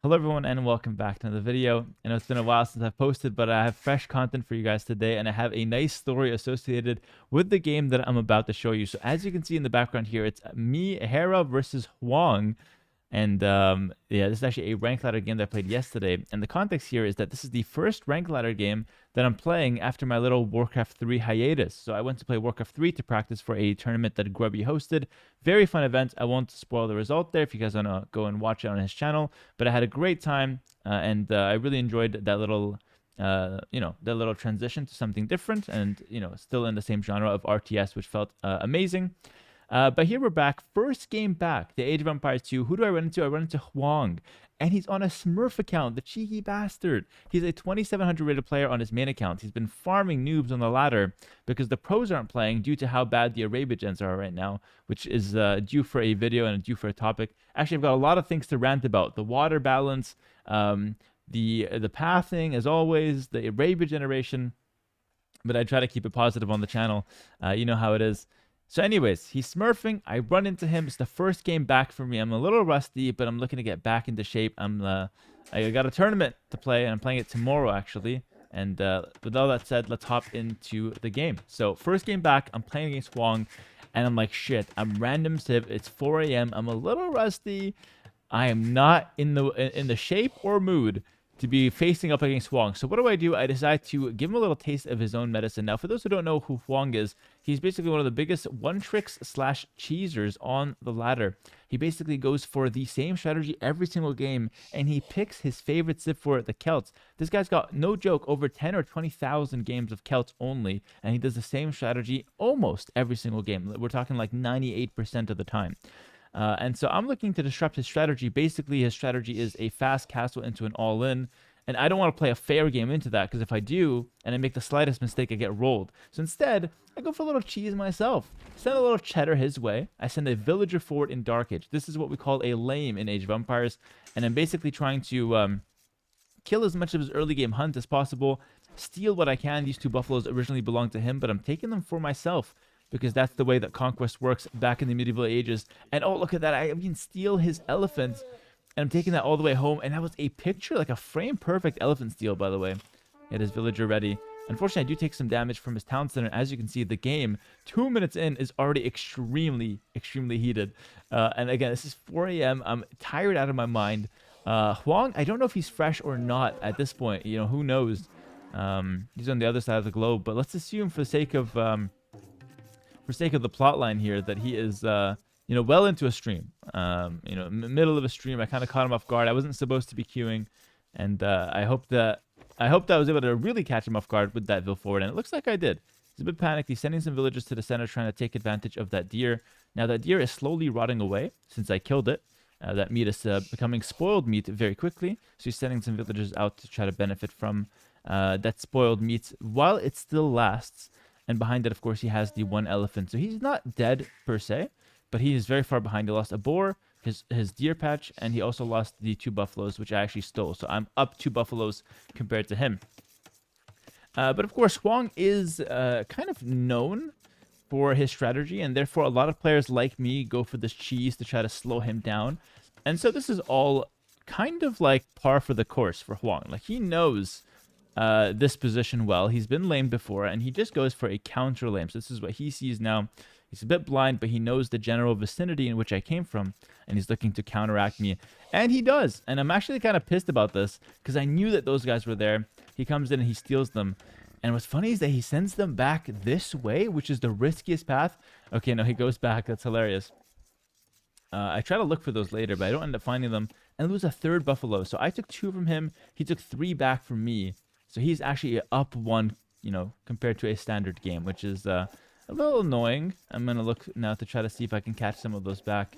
Hello everyone and welcome back to another video. I know it's been a while since I've posted, but I have fresh content for you guys today and I have a nice story associated with the game that I'm about to show you. So as you can see in the background here, it's me, Hera versus HOANG. And yeah, this is actually a rank ladder game that I played yesterday. And the context here is that this is the first rank ladder game that I'm playing after my little Warcraft 3 hiatus. So I went to play Warcraft 3 to practice for a tournament that Grubby hosted. Very fun event. I won't spoil the result there if you guys want to go and watch it on his channel. But I had a great time and I really enjoyed that little that little transition to something different and, still in the same genre of RTS, which felt amazing. But here we're back. First game back. The Age of Empires 2. Who do I run into? I run into HOANG. And he's on a Smurf account. The cheeky bastard. He's a 2700 rated player on his main account. He's been farming noobs on the ladder because the pros aren't playing due to how bad the Arabia gens are right now, which is due for a video and due for a topic. Actually, I've got a lot of things to rant about. The water balance, the pathing, as always, the Arabia generation. But I try to keep it positive on the channel. You know how it is. So anyways, he's smurfing. I run into him. It's the first game back for me. I'm a little rusty, but I'm looking to get back into shape. I got a tournament to play, and I'm playing it tomorrow, actually. And with all that said, let's hop into the game. So first game back, I'm playing against HOANG, and I'm like, shit, I'm random civ. It's 4 a.m. I'm a little rusty. I am not in the shape or mood to be facing up against HOANG. So what do? I decide to give him a little taste of his own medicine. Now, for those who don't know who HOANG is, he's basically one of the biggest one-tricks slash cheesers on the ladder. He basically goes for the same strategy every single game, and he picks his favorite civ for the Celts. This guy's got, no joke, over 10 or 20,000 games of Celts only, and he does the same strategy almost every single game. We're talking like 98% of the time. And so I'm looking to disrupt his strategy. Basically, his strategy is a fast castle into an all-in. And I don't want to play a fair game into that, because if I do, and I make the slightest mistake, I get rolled. So instead, I go for a little cheese myself. Send a little cheddar his way. I send a villager forward in Dark Age. This is what we call a lame in Age of Empires. And I'm basically trying to kill as much of his early game hunt as possible. Steal what I can. These two buffaloes originally belonged to him, but I'm taking them for myself, because that's the way that conquest works back in the medieval ages. And oh, look at that. I can steal his elephant. And I'm taking that all the way home. And that was a picture, like a frame perfect elephant steal, by the way. He had his villager ready. Unfortunately, I do take some damage from his town center. As you can see, the game, 2 minutes in, is already extremely, extremely heated. And again, this is 4 a.m. I'm tired out of my mind. HOANG, I don't know if he's fresh or not at this point. Who knows? He's on the other side of the globe. But let's assume for the sake of the plot line here that he is well into a stream, middle of a stream. I kind of caught him off guard. I wasn't supposed to be queuing, and I hope that I was able to really catch him off guard with that Vil forward, and it looks like I did. He's a bit panicked. He's sending some villagers to the center, trying to take advantage of that deer. Now that deer is slowly rotting away since I killed it. That meat is becoming spoiled meat very quickly, so he's sending some villagers out to try to benefit from that spoiled meat while it still lasts. And behind it, of course, he has the one elephant. So he's not dead per se, but he is very far behind. He lost a boar, his deer patch, and he also lost the 2 buffaloes, which I actually stole. So I'm up 2 buffaloes compared to him. But of course, HOANG is kind of known for his strategy, and therefore a lot of players like me go for this cheese to try to slow him down. And so this is all kind of like par for the course for HOANG. Like, he knows this position well. He's been lame before, and he just goes for a counter lame. So this is what he sees now. He's a bit blind, but he knows the general vicinity in which I came from, and he's looking to counteract me. And he does. And I'm actually kind of pissed about this, because I knew that those guys were there. He comes in and he steals them. And what's funny is that he sends them back this way, which is the riskiest path. Okay, no, he goes back. That's hilarious. I try to look for those later, but I don't end up finding them. And lose a 3rd buffalo. So I took 2 from him. He took 3 back from me. So he's actually up 1, compared to a standard game, which is a little annoying. I'm going to look now to try to see if I can catch some of those back.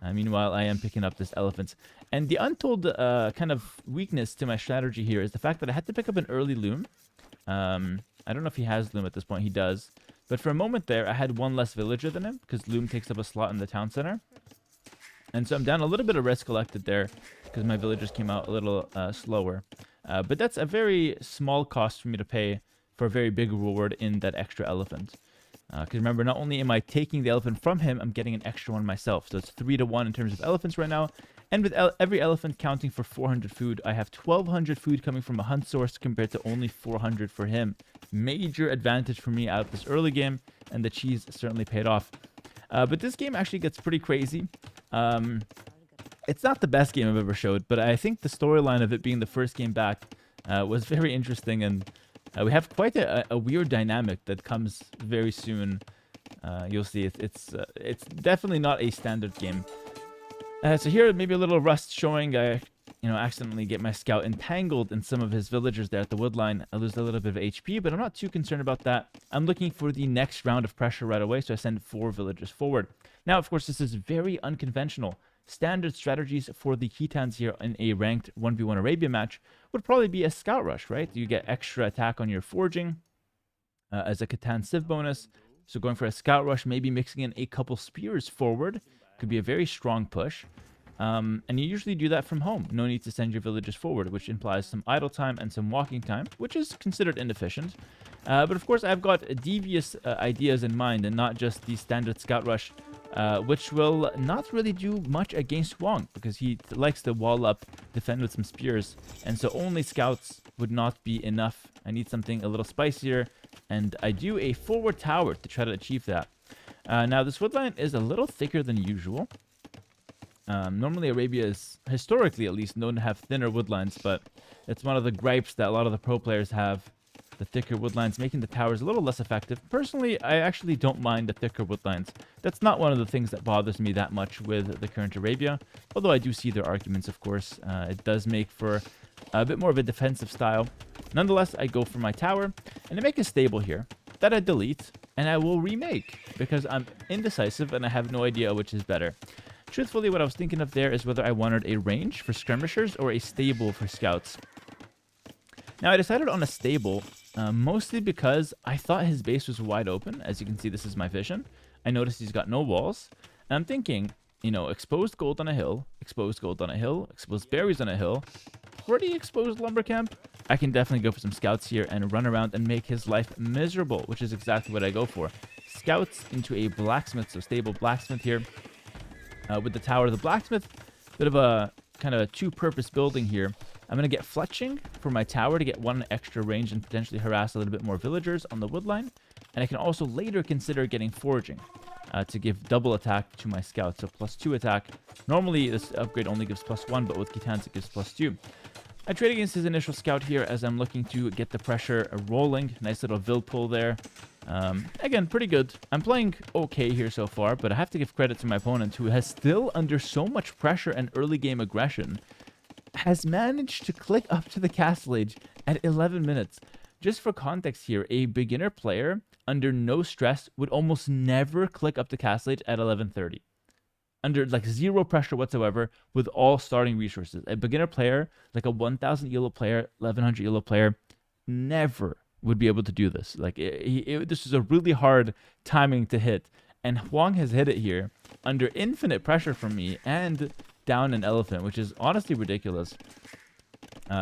Meanwhile, I am picking up this elephant. And the untold kind of weakness to my strategy here is the fact that I had to pick up an early loom. I don't know if he has loom at this point. He does. But for a moment there, I had 1 less villager than him, because loom takes up a slot in the town center. And so I'm down a little bit of risk collected there, because my villagers came out a little slower. But that's a very small cost for me to pay for a very big reward in that extra elephant. Because remember, not only am I taking the elephant from him, I'm getting an extra one myself. So it's 3 to 1 in terms of elephants right now. And with every elephant counting for 400 food, I have 1200 food coming from a hunt source compared to only 400 for him. Major advantage for me out of this early game, and the cheese certainly paid off. But this game actually gets pretty crazy. It's not the best game I've ever showed, but I think the storyline of it being the first game back was very interesting, and we have quite a weird dynamic that comes very soon. You'll see it's definitely not a standard game. So here, maybe a little rust showing. I, accidentally get my scout entangled in some of his villagers there at the woodline. I lose a little bit of HP, but I'm not too concerned about that. I'm looking for the next round of pressure right away, so I send 4 villagers forward. Now, of course, this is very unconventional. Standard strategies for the Khitans here in a ranked 1v1 Arabia match would probably be a scout rush, right? You get extra attack on your forging as a Khitan Civ bonus. So going for a scout rush, maybe mixing in a couple spears forward, could be a very strong push. And you usually do that from home. No need to send your villagers forward, which implies some idle time and some walking time, which is considered inefficient. But of course, I've got devious ideas in mind and not just the standard scout rush, which will not really do much against HOANG because he likes to wall up, defend with some spears. And so only scouts would not be enough. I need something a little spicier. And I do a forward tower to try to achieve that. Now, this woodline is a little thicker than usual. Normally, Arabia is, historically at least, known to have thinner woodlines, but it's one of the gripes that a lot of the pro players have. The thicker woodlines making the towers a little less effective. Personally, I actually don't mind the thicker woodlines. That's not one of the things that bothers me that much with the current Arabia, although I do see their arguments, of course. It does make for a bit more of a defensive style. Nonetheless, I go for my tower, and I make a stable here that I delete, and I will remake, because I'm indecisive and I have no idea which is better. Truthfully, what I was thinking of there is whether I wanted a range for skirmishers or a stable for scouts. Now, I decided on a stable, mostly because I thought his base was wide open. As you can see, this is my vision. I noticed he's got no walls. And I'm thinking, exposed gold on a hill, exposed gold on a hill, exposed berries on a hill, pretty exposed lumber camp. I can definitely go for some scouts here and run around and make his life miserable, which is exactly what I go for. Scouts into a blacksmith, so stable blacksmith here. With the tower of the blacksmith, bit of a kind of a two-purpose building here. I'm going to get fletching for my tower to get 1 extra range and potentially harass a little bit more villagers on the woodline. And I can also later consider getting foraging to give double attack to my scouts, so +2 attack. Normally, this upgrade only gives +1, but with Khitans it gives +2. I trade against his initial scout here as I'm looking to get the pressure rolling. Nice little Vil pull there. Again, pretty good. I'm playing okay here so far, but I have to give credit to my opponent, who has still, under so much pressure and early game aggression, has managed to click up to the castle age at 11 minutes. Just for context here, a beginner player under no stress would almost never click up to castle age at 11:30. Under like zero pressure whatsoever, with all starting resources. A beginner player, like a 1000 elo player, 1100 elo player, never would be able to do this. Like this is a really hard timing to hit, and HOANG has hit it here under infinite pressure from me and down an elephant, which is honestly ridiculous.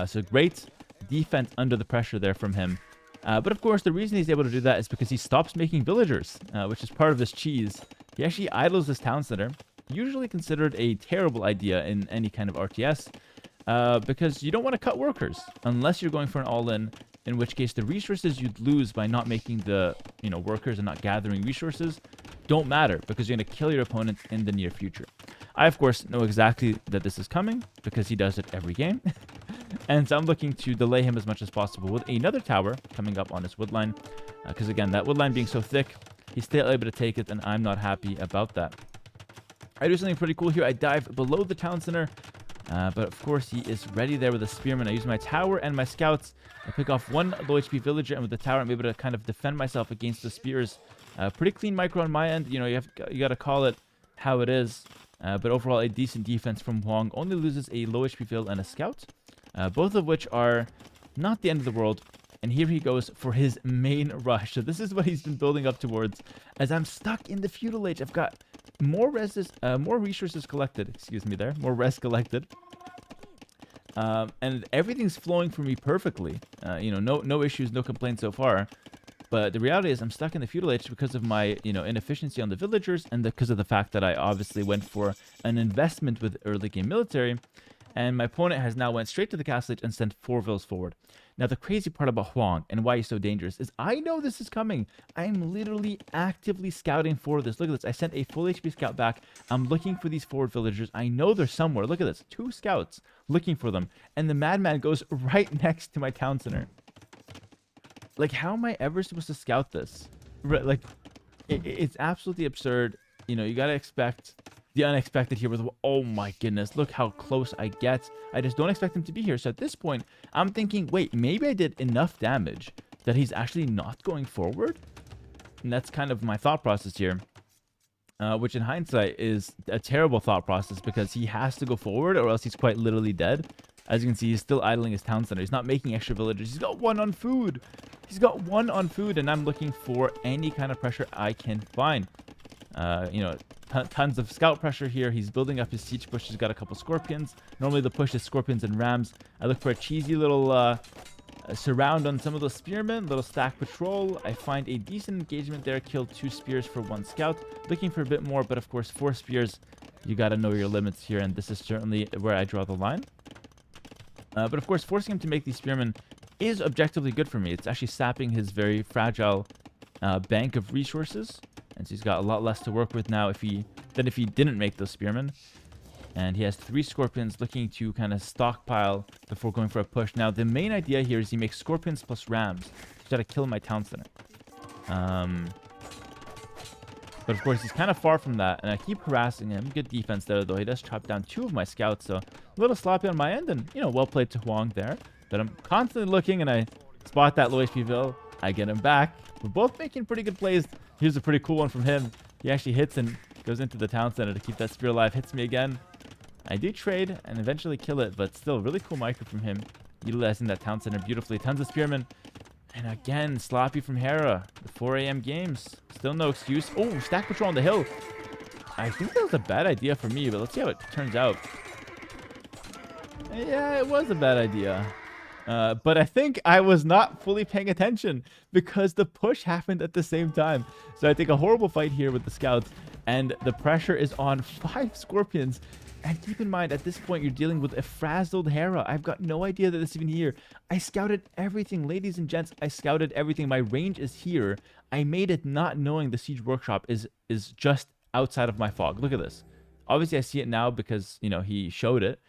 So great defense under the pressure there from him. But of course, the reason he's able to do that is because he stops making villagers, which is part of this cheese. He actually idles this town center, usually considered a terrible idea in any kind of RTS, because you don't want to cut workers unless you're going for an all-in, in which case the resources you'd lose by not making the workers and not gathering resources don't matter, because you're going to kill your opponent in the near future. I, of course, know exactly that this is coming because he does it every game. And so I'm looking to delay him as much as possible with another tower coming up on his woodline. Because, again, that woodline being so thick, he's still able to take it, and I'm not happy about that. I do something pretty cool here. I dive below the town center. But, of course, he is ready there with a spearman. I use my tower and my scouts. I pick off 1 low HP villager, and with the tower, I'm able to kind of defend myself against the spears. Pretty clean micro on my end. You got to call it how it is. But overall, a decent defense from HOANG. Only loses a low HP vill and a scout. Both of which are not the end of the world. And here he goes for his main rush. So this is what he's been building up towards. As I'm stuck in the feudal age, I've got more resources collected. Excuse me there. More res collected. And everything's flowing for me perfectly. No issues, no complaints so far. But the reality is I'm stuck in the feudal age because of my, inefficiency on the villagers, and because of the fact that I obviously went for an investment with early game military. And my opponent has now went straight to the castle age and sent 4 vills forward. Now, the crazy part about HOANG and why he's so dangerous is I know this is coming. I'm literally actively scouting for this. Look at this. I sent a full HP scout back. I'm looking for these forward villagers. I know they're somewhere. Look at this. 2 scouts looking for them. And the madman goes right next to my town center. Like, how am I ever supposed to scout this? Like, it's absolutely absurd. You got to expect the unexpected here with, oh my goodness, look how close I get. I just don't expect him to be here. So at this point, I'm thinking, wait, maybe I did enough damage that he's actually not going forward? And that's kind of my thought process here. Which in hindsight is a terrible thought process because he has to go forward or else he's quite literally dead. As you can see, he's still idling his town center. He's not making extra villagers. He's got 1 on food. He's got 1 on food, and I'm looking for any kind of pressure I can find. Tons of scout pressure here. He's building up his siege push. He's got a couple scorpions. Normally the push is scorpions and rams. I look for a cheesy little surround on some of those spearmen. Little stack patrol. I find a decent engagement there. Killed 2 spears for 1 scout. Looking for a bit more, but of course 4 spears. You got to know your limits here, and this is certainly where I draw the line. But of course, forcing him to make these spearmen is objectively good for me. It's actually sapping his very fragile bank of resources. And so he's got a lot less to work with now than if he didn't make those spearmen. And he has 3 scorpions looking to kind of stockpile before going for a push. Now, the main idea here is he makes scorpions plus rams to try to kill my town center. But of course, he's kind of far from that, and I keep harassing him. Good defense there, though. He does chop down 2 of my scouts, so a little sloppy on my end, and, well played to HOANG there. But I'm constantly looking, and I spot that low HP Vill. I get him back. We're both making pretty good plays. Here's a pretty cool one from him. He actually hits and goes into the town center to keep that spear alive. Hits me again. I do trade and eventually kill it, but still really cool micro from him. Utilizing that town center beautifully. Tons of spearmen. And again, sloppy from Hera. The 4 a.m. games. Still no excuse. Oh, stack patrol on the hill. I think that was a bad idea for me, but let's see how it turns out. Yeah, it was a bad idea. But I think I was not fully paying attention because the push happened at the same time. So I take a horrible fight here with the scouts, and the pressure is on 5 scorpions. And keep in mind, at this point, you're dealing with a frazzled Hera. I've got no idea that it's even here. I scouted everything, ladies and gents. I scouted everything. My range is here. I made it not knowing the siege workshop is just outside of my fog. Look at this. Obviously, I see it now because, he showed it.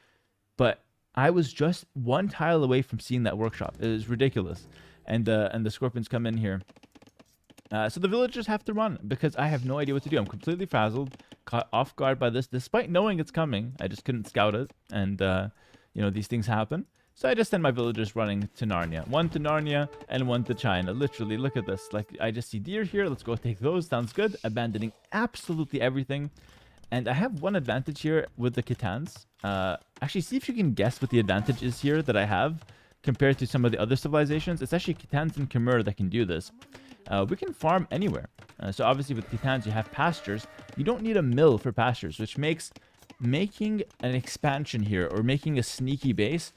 But I was just 1 tile away from seeing that workshop. It was ridiculous. And the scorpions come in here. So the villagers have to run because I have no idea what to do. I'm completely frazzled, caught off guard by this, despite knowing it's coming. I just couldn't scout it, and these things happen. So I just send my villagers running to Narnia. 1 to Narnia and 1 to China. Literally, look at this. Like, I just see deer here. Let's go take those. Sounds good. Abandoning absolutely everything. And I have 1 advantage here with the Khitans. Actually, see if you can guess what the advantage is here that I have compared to some of the other civilizations. It's actually Khitans and Khmer that can do this. We can farm anywhere. So obviously with Khitans, you have pastures. You don't need a mill for pastures, which makes making an expansion here or making a sneaky base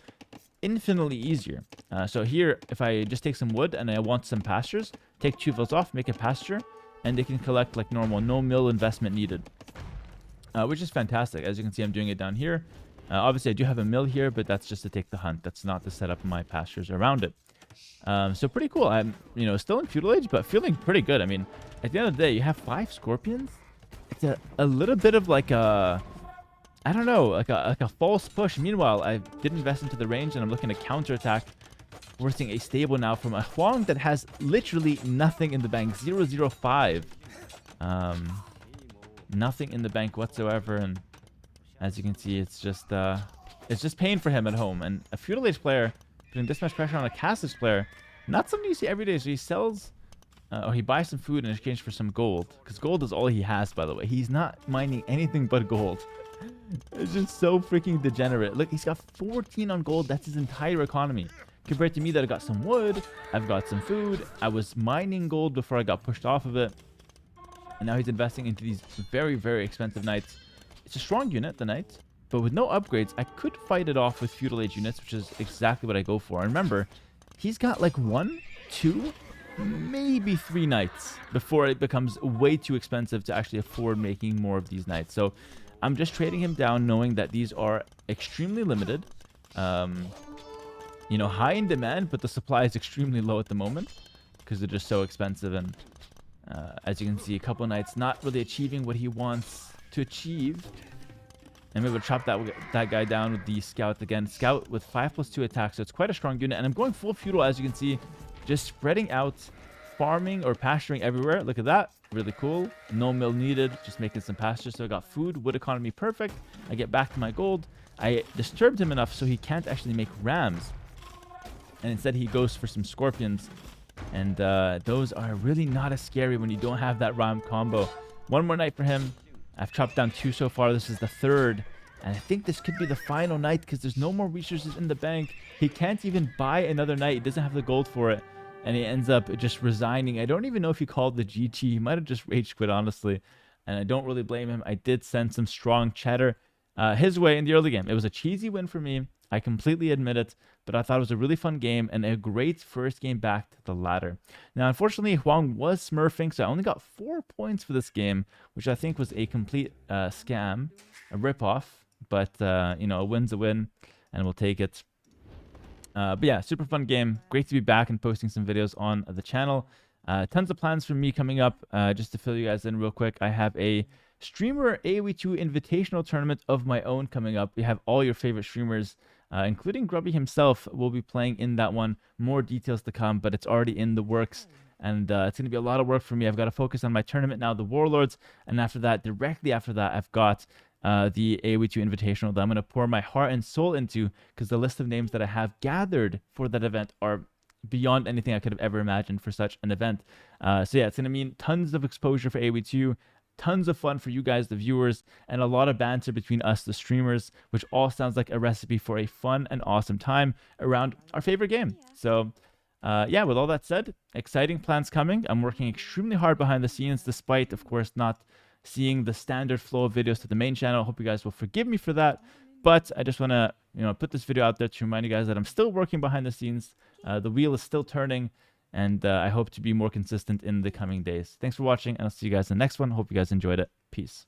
infinitely easier. So here, if I just take some wood and I want some pastures, take 2 vills off, make a pasture, and they can collect like normal. No mill investment needed. Which is fantastic. As you can see, I'm doing it down here. Obviously, I do have a mill here, but that's just to take the hunt. That's not to set up my pastures around it. So pretty cool. I'm, still in feudal age, but feeling pretty good. I mean, at the end of the day, you have 5 scorpions. It's a little bit of like a, I don't know, like a false push. Meanwhile, I did invest into the range, and I'm looking to counterattack, forcing a stable now from a HOANG that has literally nothing in the bank. 005. Nothing in the bank whatsoever, and as you can see, it's just pain for him at home. And a feudal age player putting this much pressure on a castle player, not something you see every day. So he sells, or he buys some food in exchange for some gold, because gold is all he has, by the way. He's not mining anything but gold. It's just so freaking degenerate. Look, he's got 14 on gold. That's his entire economy. Compared to me that I got some wood, I've got some food. I was mining gold before I got pushed off of it. And now he's investing into these very, very expensive knights. It's a strong unit, the knight. But with no upgrades, I could fight it off with feudal age units, which is exactly what I go for. And remember, he's got like 1, 2, maybe 3 nights before it becomes way too expensive to actually afford making more of these nights. So I'm just trading him down knowing that these are extremely limited. You know, high in demand, but the supply is extremely low at the moment because they're just so expensive. And as you can see, a couple nights not really achieving what he wants to achieve. And maybe we'll chop that guy down with the scout again. Scout with 5+2 attack, so it's quite a strong unit. And I'm going full feudal, as you can see, just spreading out, farming or pasturing everywhere. Look at that, really cool. No mill needed, just making some pasture. So I got food, wood economy, perfect. I get back to my gold. I disturbed him enough so he can't actually make rams, and instead he goes for some scorpions. And those are really not as scary when you don't have that ram combo. One more night for him. I've chopped down 2 so far. This is the 3rd. And I think this could be the final night because there's no more resources in the bank. He can't even buy another night. He doesn't have the gold for it. And he ends up just resigning. I don't even know if he called the GG. He might have just rage quit, honestly. And I don't really blame him. I did send some strong cheddar his way in the early game. It was a cheesy win for me. I completely admit it, but I thought it was a really fun game and a great first game back to the ladder. Now, unfortunately, Hoang was smurfing, so I only got 4 points for this game, which I think was a complete scam, a ripoff. But, you know, a win's a win, and we'll take it. But yeah, super fun game. Great to be back and posting some videos on the channel. Tons of plans for me coming up. Just to fill you guys in real quick, I have a streamer AoE2 invitational tournament of my own coming up. We have all your favorite streamers, including Grubby himself, will be playing in that one. More details to come, but it's already in the works. And it's going to be a lot of work for me. I've got to focus on my tournament now, the Warlords. And after that, directly after that, I've got the AoE2 Invitational that I'm going to pour my heart and soul into, because the list of names that I have gathered for that event are beyond anything I could have ever imagined for such an event. So yeah, it's going to mean tons of exposure for AoE2, tons of fun for you guys, the viewers, and a lot of banter between us, the streamers, which all sounds like a recipe for a fun and awesome time around our favorite game. So yeah, with all that said, exciting plans coming. I'm working extremely hard behind the scenes, despite, of course, not seeing the standard flow of videos to the main channel. I hope you guys will forgive me for that. But I just want to, you know, put this video out there to remind you guys that I'm still working behind the scenes. The wheel is still turning, and I hope to be more consistent in the coming days. Thanks for watching, and I'll see you guys in the next one. Hope you guys enjoyed it. Peace.